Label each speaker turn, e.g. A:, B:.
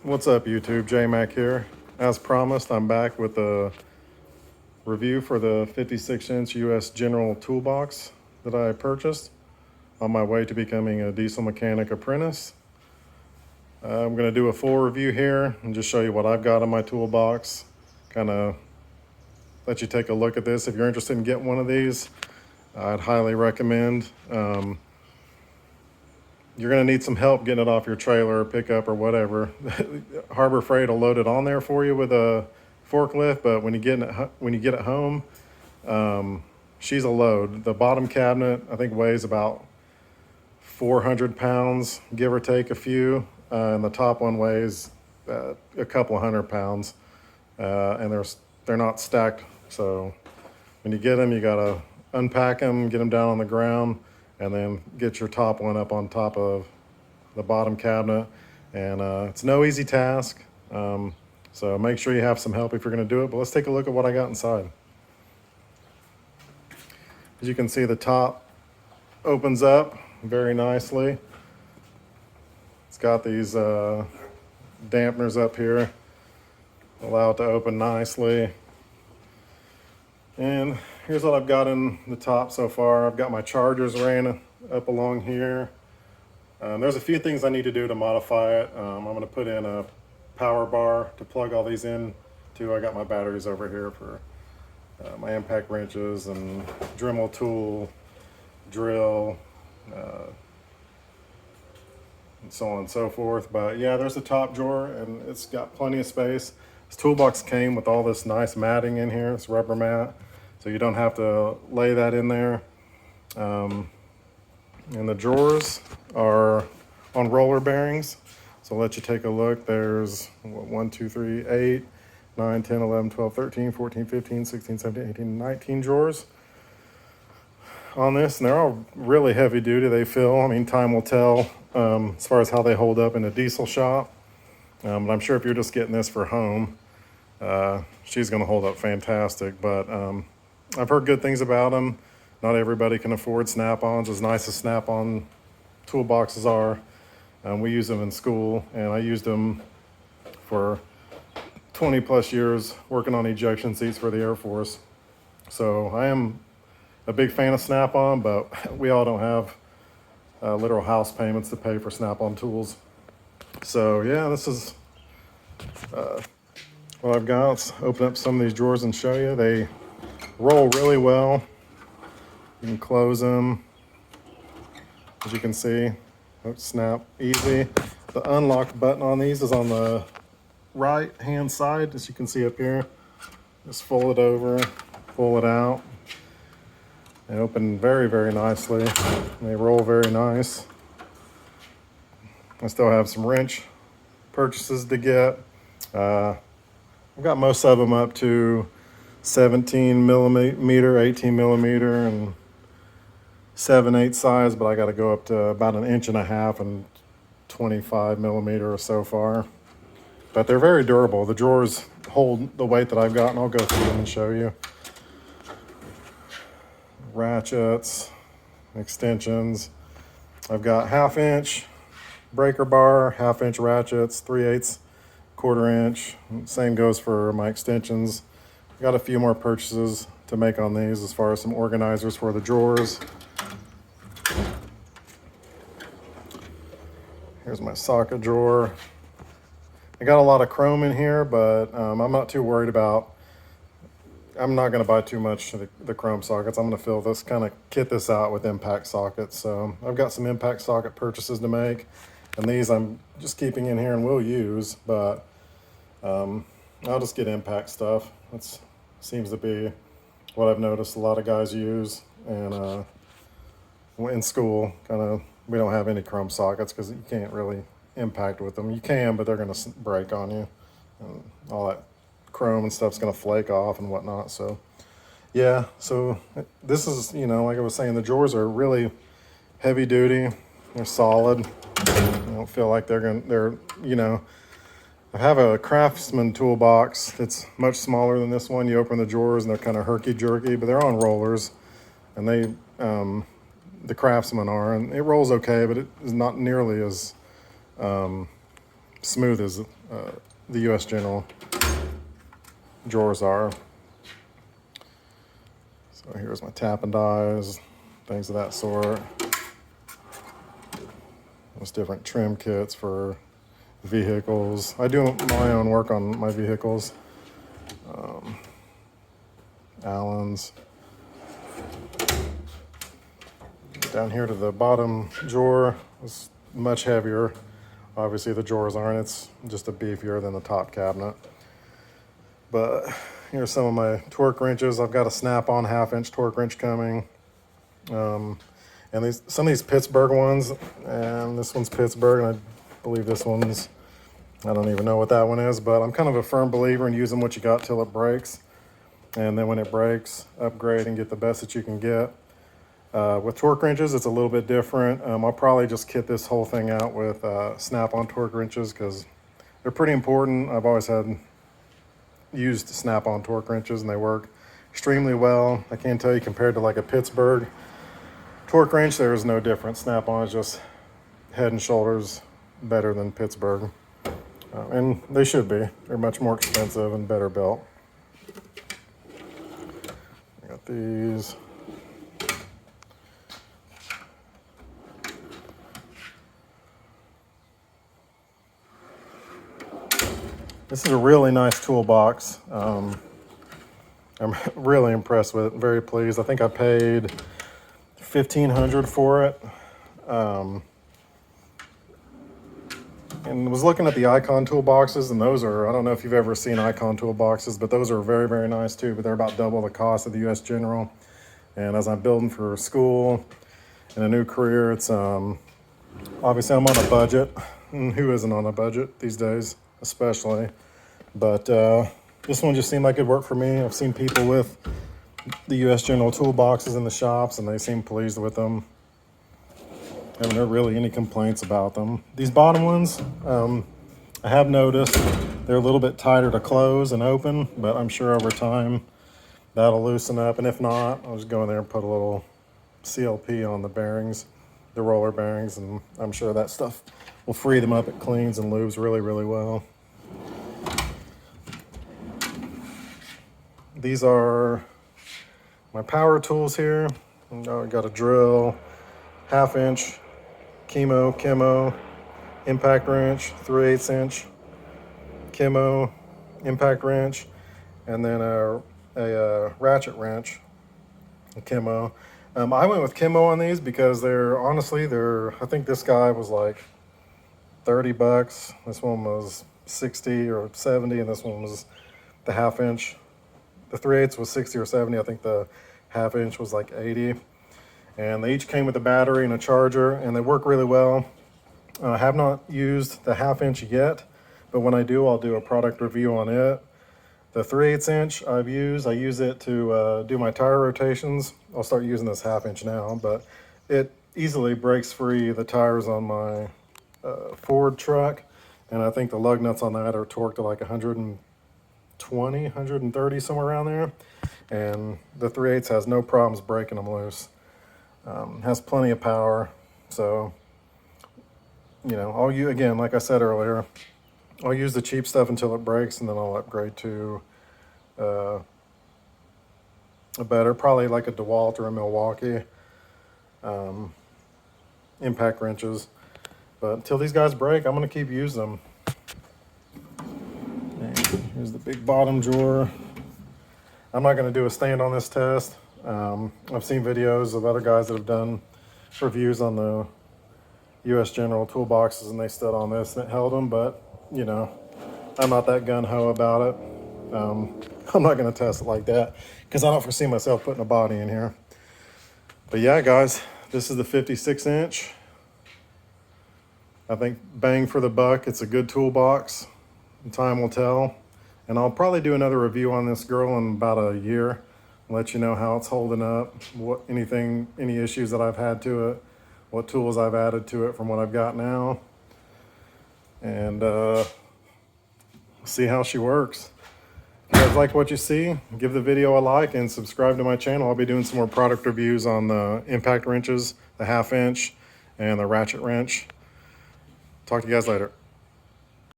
A: What's up, YouTube? J-Mac here. As promised, I'm back with a review for the 56-inch US General Toolbox that I purchased on my way to becoming a diesel mechanic apprentice. I'm going to do a full review here and just show you what I've got in my toolbox. Kind of let you take a look at this. If you're interested in getting one of these, I'd highly recommend. You're going to need some help getting it off your trailer or pickup or whatever. Harbor Freight will load it on there for you with a forklift, but when you get it home, she's a load. The bottom cabinet, I think, weighs about 400 pounds, give or take a few, and the top one weighs a couple hundred pounds, and they're not stacked. So when you get them, you gotta unpack them, get them down on the ground, and then get your top one up on top of the bottom cabinet. And it's no easy task. So make sure you have some help if you're gonna do it. But let's take a look at what I got inside. As you can see, the top opens up very nicely. It's got these dampeners up here, allow it to open nicely. And here's what I've got in the top so far. I've got my chargers ran up along here. There's a few things I need to do to modify it. I'm going to put in a power bar to plug all these in to. I got my batteries over here for my impact wrenches and Dremel tool, drill, and so on and so forth. But yeah, there's a top drawer and it's got plenty of space. This toolbox came with all this nice matting in here. It's rubber mat, so you don't have to lay that in there. And the drawers are on roller bearings. So I'll let you take a look. There's 1, 2, 3, 8, 9, 10, 11, 12, 13, 14, 15, 16, 17, 18, 19 drawers on this. And they're all really heavy duty. They feel, I mean, time will tell as far as how they hold up in a diesel shop. But I'm sure if you're just getting this for home, she's going to hold up fantastic. But I've heard good things about them. Not everybody can afford Snap-ons, as nice as Snap-on toolboxes are. We use them in school, and I used them for 20 plus years working on ejection seats for the Air Force. So I am a big fan of Snap-on, but we all don't have literal house payments to pay for Snap-on tools. So yeah, this is what I've got. Let's open up some of these drawers and show you. They roll really well. You can close them, as you can see. Snap easy. The unlock button on these is on the right hand side, as you can see up here. Just fold it over, pull it out. They open very, very nicely. They roll very nice. I still have some wrench purchases to get. I've got most of them up to 17 millimeter, 18 millimeter, and 7/8 size, but I got to go up to about 1.5 inches and 25 millimeter or so far. But they're very durable. The drawers hold the weight that I've got, and I'll go through them and show you. Ratchets, extensions. I've got 1/2 inch breaker bar, 1/2 inch ratchets, 3/8, 1/4 inch. Same goes for my extensions. I got a few more purchases to make on these as far as some organizers for the drawers. Here's my socket drawer. I got a lot of chrome in here, but I'm not too worried about. I'm not going to buy too much of the chrome sockets. I'm going to fill this, kind of kit this out with impact sockets. So I've got some impact socket purchases to make, and these I'm just keeping in here and will use, but I'll just get impact stuff. That seems to be what I've noticed a lot of guys use. And in school, we don't have any chrome sockets because you can't really impact with them. You can, but they're going to break on you, and all that chrome and stuff's going to flake off and whatnot. So yeah, so this is, like I was saying, the drawers are really heavy duty. They're solid. I don't feel like they're I have a Craftsman toolbox that's much smaller than this one. You open the drawers and they're kind of herky-jerky, but they're on rollers, and they the Craftsman are, and it rolls okay, but it is not nearly as smooth as the US General drawers are. So here's my tap and dies, things of that sort. There's different trim kits for vehicles. I do my own work on my vehicles. Allens. Down here to the bottom drawer is much heavier. Obviously the drawers aren't, it's just a beefier than the top cabinet. But here's some of my torque wrenches. I've got a snap-on 1/2-inch torque wrench coming. And some of these Pittsburgh ones, and this one's Pittsburgh, and I believe this one's, I don't even know what that one is, but I'm kind of a firm believer in using what you got till it breaks. And then when it breaks, upgrade and get the best that you can get. With torque wrenches, it's a little bit different. I'll probably just kit this whole thing out with snap-on torque wrenches because they're pretty important. I've always used snap-on torque wrenches and they work extremely well. I can't tell you, compared to like a Pittsburgh torque wrench, there is no difference. Snap-on is just head and shoulders better than Pittsburgh. And they should be. They're much more expensive and better built. I got these. This is a really nice toolbox. I'm really impressed with it, very pleased. I think I paid $1,500 for it. And was looking at the Icon toolboxes, and those are, I don't know if you've ever seen Icon toolboxes, but those are very, very nice too, but they're about double the cost of the US General. And as I'm building for school and a new career, it's, obviously I'm on a budget. And who isn't on a budget these days, especially? But this one just seemed like it'd work for me. I've seen people with the US General toolboxes in the shops, and they seem pleased with them. I haven't heard really any complaints about them. These bottom ones, I have noticed they're a little bit tighter to close and open, but I'm sure over time that'll loosen up. And if not, I'll just go in there and put a little CLP on the bearings, the roller bearings, and I'm sure that stuff will free them up. It cleans and lubes really, really well. These are my power tools here. I got a drill, 1/2-inch, chemo, impact wrench, 3/8 inch, chemo, impact wrench, and then a ratchet wrench, a chemo. I went with chemo on these because I think this guy was like $30. This one was 60 or 70, and this one was the 1/2-inch. The 3/8 was 60 or 70. I think the 1/2-inch was like 80. And they each came with a battery and a charger, and they work really well. I have not used the 1/2-inch yet, but when I do, I'll do a product review on it. The 3/8 inch I use it to do my tire rotations. I'll start using this 1/2-inch now, but it easily breaks free the tires on my Ford truck, and I think the lug nuts on that are torqued to like 120, 130, somewhere around there. And the 3/8 has no problems breaking them loose. Has plenty of power, so you know, again, like I said earlier, I'll use the cheap stuff until it breaks, and then I'll upgrade to a better, probably like a DeWalt or a Milwaukee, impact wrenches. But until these guys break, I'm going to keep using them. And here's the big bottom drawer. I'm not going to do a stand on this test. I've seen videos of other guys that have done reviews on the US General toolboxes, and they stood on this and it held them, but you know, I'm not that gung-ho about it. I'm not going to test it like that because I don't foresee myself putting a body in here. But yeah, guys, this is the 56-inch. I think bang for the buck. It's a good toolbox. Time will tell. And I'll probably do another review on this girl in about a year. Let you know how it's holding up, any issues that I've had to it, what tools I've added to it from what I've got now, and see how she works. If you guys like what you see, give the video a like and subscribe to my channel. I'll be doing some more product reviews on the impact wrenches, the 1/2-inch, and the ratchet wrench. Talk to you guys later.